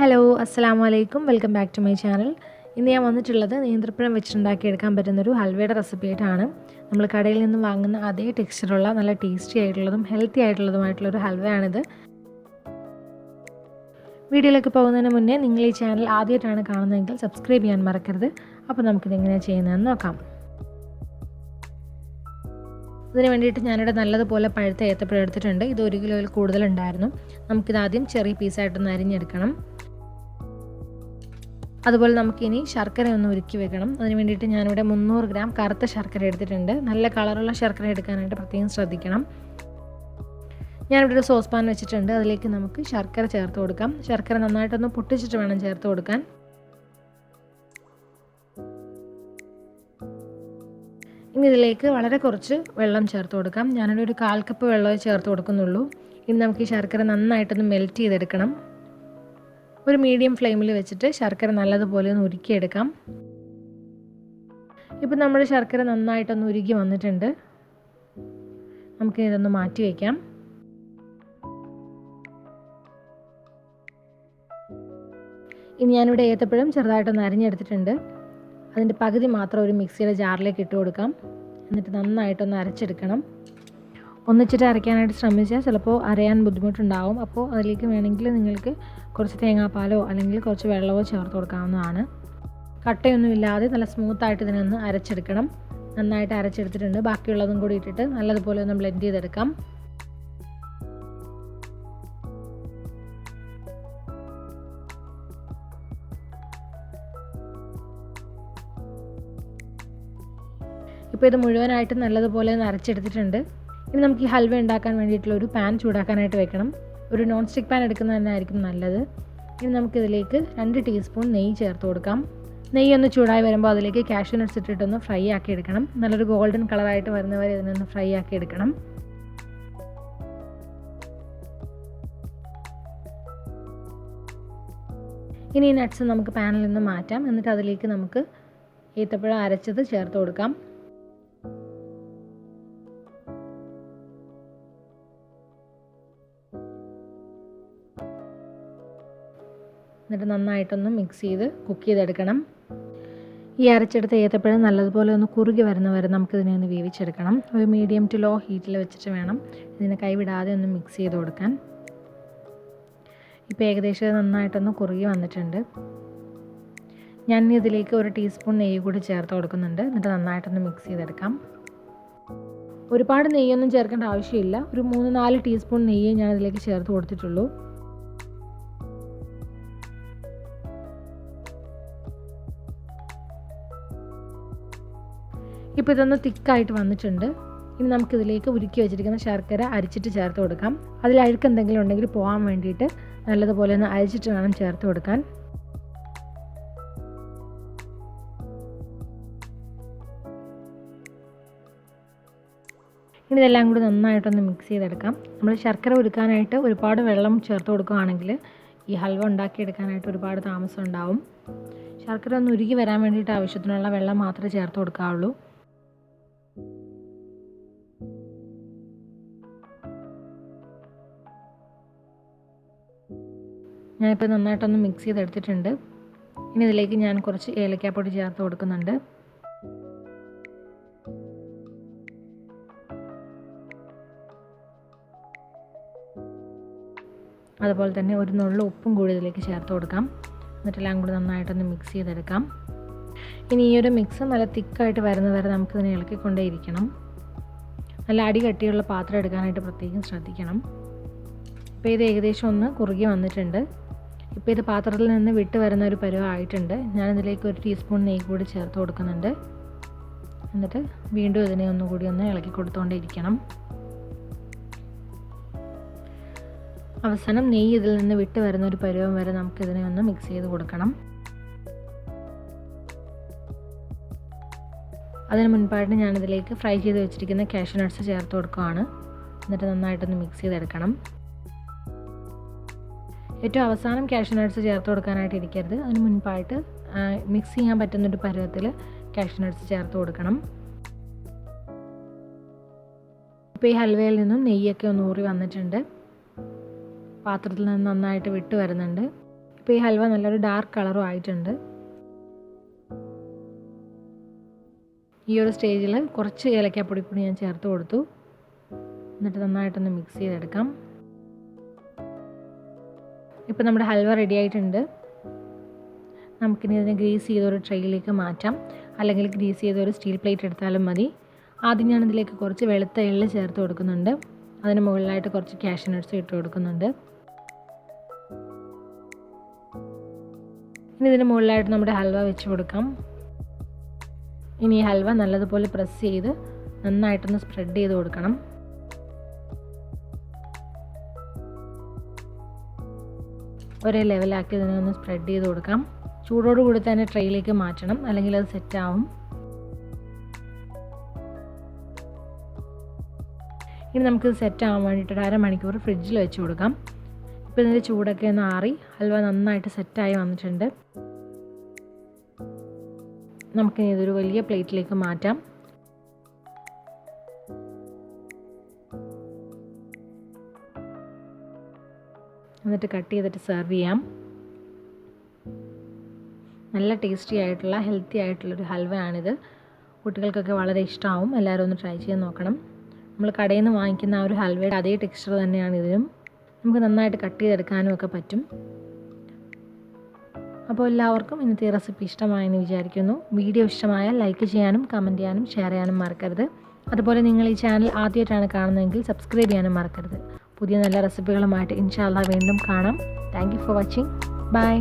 Hello അസ്സലാമു അലൈക്കും welcome back to my channel. ഇന്ന് ഞാൻ വന്നിട്ടുള്ളത് നേന്ത്രപ്പഴം വെച്ചുണ്ടാക്കിയെടുക്കാൻ പറ്റുന്നൊരു ഹൽവയുടെ റെസിപ്പി ആയിട്ടാണ്. നമ്മൾ കടയിൽ നിന്ന് വാങ്ങുന്ന അതേ ടെക്സ്ചറുള്ള നല്ല ടേസ്റ്റി ആയിട്ടുള്ളതും ഹെൽത്തി ആയിട്ടുള്ളതുമായിട്ടുള്ളൊരു ഹൽവയാണിത്. വീഡിയോയിലേക്ക് പോകുന്നതിന് മുന്നേ നിങ്ങൾ ഈ ചാനൽ ആദ്യമായിട്ടാണ് കാണുന്നതെങ്കിൽ സബ്സ്ക്രൈബ് ചെയ്യാൻ മറക്കരുത്. അപ്പോൾ നമുക്കിതെങ്ങനെയാണ് ചെയ്യുന്നതെന്ന് നോക്കാം. ഇതിന് വേണ്ടിയിട്ട് ഞാനിവിടെ നല്ലതുപോലെ പഴുത്ത ഏത്തപ്പഴം എടുത്തിട്ടുണ്ട്. ഇത് 1 കിലോയിൽ കൂടുതലുണ്ടായിരുന്നു. നമുക്കിതാദ്യം ചെറിയ പീസായിട്ടൊന്ന് അരിഞ്ഞെടുക്കണം. അതുപോലെ നമുക്കിനി ശർക്കര ഒന്ന് ഉരുക്കി വെക്കണം. അതിന് വേണ്ടിയിട്ട് ഞാനിവിടെ 300 ഗ്രാം കറുത്ത ശർക്കര എടുത്തിട്ടുണ്ട്. നല്ല കളറുള്ള ശർക്കര എടുക്കാനായിട്ട് പ്രത്യേകം ശ്രദ്ധിക്കണം. ഞാനിവിടെ ഒരു സോസ് പാൻ വെച്ചിട്ടുണ്ട്. അതിലേക്ക് നമുക്ക് ശർക്കര ചേർത്ത് കൊടുക്കാം. ശർക്കര നന്നായിട്ടൊന്ന് പൊട്ടിച്ചിട്ട് വേണം ചേർത്ത് കൊടുക്കാൻ. ഇനി ഇതിലേക്ക് വളരെ കുറച്ച് വെള്ളം ചേർത്ത് കൊടുക്കാം. ഞാനിവിടെ ഒരു 1/4 കപ്പ് വെള്ളമേ ചേർത്ത് കൊടുക്കുന്നുള്ളൂ. ഇനി നമുക്ക് ഈ ശർക്കര നന്നായിട്ടൊന്ന് മെൽറ്റ് ചെയ്തെടുക്കണം. ഒരു മീഡിയം ഫ്ലെയിമിൽ വെച്ചിട്ട് ശർക്കര നല്ലതുപോലെ ഒന്ന് ഉരുക്കിയെടുക്കാം. ഇപ്പം നമ്മുടെ ശർക്കര നന്നായിട്ടൊന്ന് ഉരുക്കി വന്നിട്ടുണ്ട്. നമുക്ക് ഇതൊന്ന് മാറ്റി വയ്ക്കാം. ഇനി ഞാനിവിടെ ഏത്തപ്പഴം ചെറുതായിട്ടൊന്ന് അരിഞ്ഞെടുത്തിട്ടുണ്ട്. അതിൻ്റെ പകുതി മാത്രം ഒരു മിക്സിയുടെ ജാറിലേക്ക് ഇട്ട് കൊടുക്കാം. എന്നിട്ട് നന്നായിട്ടൊന്ന് അരച്ചെടുക്കണം. ഒന്നിച്ചിട്ട് അരയ്ക്കാനായിട്ട് ശ്രമിച്ചാൽ ചിലപ്പോൾ അരയാൻ ബുദ്ധിമുട്ടുണ്ടാവും. അപ്പോൾ അതിലേക്ക് വേണമെങ്കിൽ നിങ്ങൾക്ക് കുറച്ച് തേങ്ങാപ്പാലോ അല്ലെങ്കിൽ കുറച്ച് വെള്ളമോ ചേർത്ത് കൊടുക്കാവുന്നതാണ്. കട്ടയൊന്നുമില്ലാതെ നല്ല സ്മൂത്തായിട്ട് ഇതിനൊന്ന് അരച്ചെടുക്കണം. നന്നായിട്ട് അരച്ചെടുത്തിട്ടുണ്ട്. ബാക്കിയുള്ളതും കൂടി ഇട്ടിട്ട് നല്ലതുപോലെ ഒന്ന് ബ്ലെൻഡ് ചെയ്തെടുക്കാം. ഇപ്പോൾ ഇത് മുഴുവനായിട്ട് നല്ലതുപോലെ ഒന്ന് അരച്ചെടുത്തിട്ടുണ്ട്. ഇനി നമുക്ക് ഈ ഹൽവ ഉണ്ടാക്കാൻ വേണ്ടിയിട്ടുള്ള ഒരു പാൻ ചൂടാക്കാനായിട്ട് വെക്കണം. ഒരു നോൺ സ്റ്റിക്ക് പാൻ എടുക്കുന്നത് തന്നെ ആയിരിക്കും നല്ലത്. ഇനി നമുക്കിതിലേക്ക് 2 ടീസ്പൂൺ നെയ്യ് ചേർത്ത് കൊടുക്കാം. നെയ്യ് ഒന്ന് ചൂടായി വരുമ്പോൾ അതിലേക്ക് കാഷ്യൂ നട്ട്സ് ഇട്ടിട്ടൊന്ന് ഫ്രൈ ആക്കി എടുക്കണം. നല്ലൊരു ഗോൾഡൻ കളറായിട്ട് വരുന്നവരെ ഇതിനൊന്ന് ഫ്രൈ ആക്കി എടുക്കണം. ഇനി ഈ നട്ട്സ് നമുക്ക് പാനിൽ നിന്ന് മാറ്റാം. എന്നിട്ട് അതിലേക്ക് നമുക്ക് ഏത്തപ്പഴം അരച്ചത് ചേർത്ത് കൊടുക്കാം. എന്നിട്ട് നന്നായിട്ടൊന്ന് മിക്സ് ചെയ്ത് കുക്ക് ചെയ്തെടുക്കണം. ഈ അരച്ചെടുത്ത ഏത്തപ്പഴം നല്ലതുപോലെ ഒന്ന് കുറുകി വരുന്നവരെ നമുക്കിതിനെ ഒന്ന് വേവിച്ചെടുക്കണം. ഒരു മീഡിയം ടു ലോ ഹീറ്റിൽ വെച്ചിട്ട് വേണം ഇതിനെ കൈവിടാതെ ഒന്ന് മിക്സ് ചെയ്ത് കൊടുക്കാൻ. ഇപ്പോൾ ഏകദേശം നന്നായിട്ടൊന്ന് കുറുകി വന്നിട്ടുണ്ട്. ഞാൻ ഇതിലേക്ക് 1 ടീസ്പൂൺ നെയ്യ് കൂടി ചേർത്ത് കൊടുക്കുന്നുണ്ട്. എന്നിട്ട് നന്നായിട്ടൊന്ന് മിക്സ് ചെയ്തെടുക്കാം. ഒരുപാട് നെയ്യൊന്നും ചേർക്കേണ്ട ആവശ്യമില്ല. ഒരു 3-4 ടീസ്പൂൺ നെയ്യേ ഞാൻ ഇതിലേക്ക് ചേർത്ത് കൊടുത്തിട്ടുള്ളൂ. ഇപ്പോൾ ഇതൊന്ന് തിക്കായിട്ട് വന്നിട്ടുണ്ട്. ഇനി നമുക്കിതിലേക്ക് ഉരുക്കി വെച്ചിരിക്കുന്ന ശർക്കര അരിച്ചിട്ട് ചേർത്ത് കൊടുക്കാം. അതിൽ അഴുക്ക് എന്തെങ്കിലും ഉണ്ടെങ്കിൽ പോകാൻ വേണ്ടിയിട്ട് നല്ലതുപോലെ ഒന്ന് അരിച്ചിട്ട് വേണം ചേർത്ത് കൊടുക്കാൻ. ഇനി ഇതെല്ലാം കൂടി നന്നായിട്ടൊന്ന് മിക്സ് ചെയ്തെടുക്കാം. നമ്മൾ ശർക്കര ഉരുക്കാനായിട്ട് ഒരുപാട് വെള്ളം ചേർത്ത് കൊടുക്കുകയാണെങ്കിൽ ഈ ഹൽവ ഉണ്ടാക്കിയെടുക്കാനായിട്ട് ഒരുപാട് താമസം ഉണ്ടാവും. ശർക്കര ഒന്ന് ഉരുകി വരാൻ വേണ്ടിയിട്ട് ആവശ്യത്തിനുള്ള വെള്ളം മാത്രമേ ചേർത്ത് കൊടുക്കാവുള്ളൂ. ഞാനിപ്പോൾ നന്നായിട്ടൊന്ന് മിക്സ് ചെയ്തെടുത്തിട്ടുണ്ട്. ഇനി ഇതിലേക്ക് ഞാൻ കുറച്ച് ഏലക്കാപ്പൊടി ചേർത്ത് കൊടുക്കുന്നുണ്ട്. അതുപോലെ തന്നെ ഒരു നുള്ളു ഉപ്പും കൂടി ഇതിലേക്ക് ചേർത്ത് കൊടുക്കാം. എന്നിട്ടെല്ലാം കൂടി നന്നായിട്ടൊന്ന് മിക്സ് ചെയ്തെടുക്കാം. ഇനി ഈ ഒരു മിക്സ് നല്ല തിക്കായിട്ട് വരുന്നവരെ നമുക്കിതിനെ ഇളക്കിക്കൊണ്ടേയിരിക്കണം. നല്ല അടി കട്ടിയുള്ള പാത്രം എടുക്കാനായിട്ട് പ്രത്യേകം ശ്രദ്ധിക്കണം. ഇപ്പോൾ ഇത് ഏകദേശം ഒന്ന് കുറുകി വന്നിട്ടുണ്ട്. ഇപ്പോൾ ഇത് പാത്രത്തിൽ നിന്ന് വിട്ട് വരുന്ന ഒരു പരുവമായിട്ടുണ്ട്. ഞാനിതിലേക്ക് 1 ടീസ്പൂൺ നെയ്യ് കൂടി ചേർത്ത് കൊടുക്കുന്നുണ്ട്. എന്നിട്ട് വീണ്ടും ഇതിനെ ഒന്നുകൂടി ഒന്ന് ഇളക്കി കൊടുത്തുകൊണ്ടേയിരിക്കണം. അവസാനം നെയ്യ് ഇതിൽ നിന്ന് വിട്ട് വരുന്ന ഒരു പരുവം വരെ നമുക്കിതിനെ ഒന്ന് മിക്സ് ചെയ്ത് കൊടുക്കണം. അതിന് മുൻപായിട്ട് ഞാനിതിലേക്ക് ഫ്രൈ ചെയ്ത് വെച്ചിരിക്കുന്ന കാഷ്യൂ നട്ട്സ് ചേർത്ത് കൊടുക്കുകയാണ്. എന്നിട്ട് നന്നായിട്ടൊന്ന് മിക്സ് ചെയ്തെടുക്കണം. ഏറ്റവും അവസാനം കാഷ്യൂ നട്ട്സ് ചേർത്ത് കൊടുക്കാനായിട്ട് ഇരിക്കരുത്. അതിന് മുൻപായിട്ട് മിക്സ് ചെയ്യാൻ പറ്റുന്നൊരു പരുവത്തിൽ കാഷ്യൂ നട്ട്സ് ചേർത്ത് കൊടുക്കണം. ഇപ്പോൾ ഈ ഹൽവയിൽ നിന്നും നെയ്യൊക്കെ ഒന്ന് ഊറി വന്നിട്ടുണ്ട്. പാത്രത്തിൽ നിന്ന് നന്നായിട്ട് വിട്ട് വരുന്നുണ്ട്. ഇപ്പോൾ ഈ ഹൽവ നല്ലൊരു ഡാർക്ക് കളറും ആയിട്ടുണ്ട്. ഈ ഒരു സ്റ്റേജിൽ കുറച്ച് ഏലക്കാപ്പൊടി കൂടി ഞാൻ ചേർത്ത് കൊടുത്തു. എന്നിട്ട് നന്നായിട്ടൊന്ന് മിക്സ് ചെയ്തെടുക്കാം. ഇപ്പോൾ നമ്മുടെ ഹൽവ റെഡി ആയിട്ടുണ്ട്. നമുക്കിനി ഇതിനെ ഗ്രീസ് ചെയ്തൊരു ട്രേയിലേക്ക് മാറ്റാം, അല്ലെങ്കിൽ ഗ്രീസ് ചെയ്തൊരു സ്റ്റീൽ പ്ലേറ്റ് എടുത്താലും മതി. ആദ്യം ഞാൻ ഇതിലേക്ക് കുറച്ച് വെളുത്ത എള്ള് ചേർത്ത് കൊടുക്കുന്നുണ്ട്. അതിന് മുകളിലായിട്ട് കുറച്ച് കാഷ്യൂ നട്ട്സ് ഇട്ട് കൊടുക്കുന്നുണ്ട്. ഇനി ഇതിന് മുകളിലായിട്ട് നമ്മുടെ ഹൽവ വെച്ച് കൊടുക്കാം. ഇനി ഈ ഹൽവ നല്ലതുപോലെ പ്രസ് ചെയ്ത് നന്നായിട്ടൊന്ന് സ്പ്രെഡ് ചെയ്ത് കൊടുക്കണം. ഒരേ ലെവലാക്കി ഇതിനെ ഒന്ന് സ്പ്രെഡ് ചെയ്ത് കൊടുക്കാം. ചൂടോടുകൂടി തന്നെ ട്രേയിലേക്ക് മാറ്റണം, അല്ലെങ്കിൽ അത് സെറ്റാവും. ഇനി നമുക്ക് സെറ്റ് ആവാൻ വേണ്ടിയിട്ട് 1/2 മണിക്കൂർ ഫ്രിഡ്ജിൽ വെച്ച് കൊടുക്കാം. ഇപ്പോൾ ഇതിൻ്റെ ചൂടൊക്കെ ഒന്ന് ആറി ഹൽവ നന്നായിട്ട് സെറ്റായി വന്നിട്ടുണ്ട്. നമുക്കിനി ഇതൊരു വലിയ പ്ലേറ്റിലേക്ക് മാറ്റാം. എന്നിട്ട് കട്ട് ചെയ്തിട്ട് സെർവ് ചെയ്യാം. നല്ല ടേസ്റ്റി ആയിട്ടുള്ള ഹെൽത്തി ആയിട്ടുള്ളൊരു ഹൽവയാണിത്. കുട്ടികൾക്കൊക്കെ വളരെ ഇഷ്ടമാവും. എല്ലാവരും ഒന്ന് ട്രൈ ചെയ്ത് നോക്കണം. നമ്മൾ കടയിൽ നിന്ന് വാങ്ങിക്കുന്ന ആ ഒരു ഹൽവയുടെ അതേ ടെക്സ്ചർ തന്നെയാണ് ഇതിനും. നമുക്ക് നന്നായിട്ട് കട്ട് ചെയ്തെടുക്കാനും ഒക്കെ പറ്റും. അപ്പോൾ എല്ലാവർക്കും ഇന്നത്തെ റെസിപ്പി ഇഷ്ടമായെന്ന് വിചാരിക്കുന്നു. വീഡിയോ ഇഷ്ടമായാൽ ലൈക്ക് ചെയ്യാനും കമൻറ്റ് ചെയ്യാനും ഷെയർ ചെയ്യാനും മറക്കരുത്. അതുപോലെ നിങ്ങൾ ഈ ചാനൽ ആദ്യമായിട്ടാണ് കാണുന്നതെങ്കിൽ സബ്സ്ക്രൈബ് ചെയ്യാനും മറക്കരുത്. പുതിയ നല്ല റെസിപ്പികളുമായിട്ട് ഇൻഷാ അല്ലാഹ് വീണ്ടും കാണാം. Thank you for watching. By.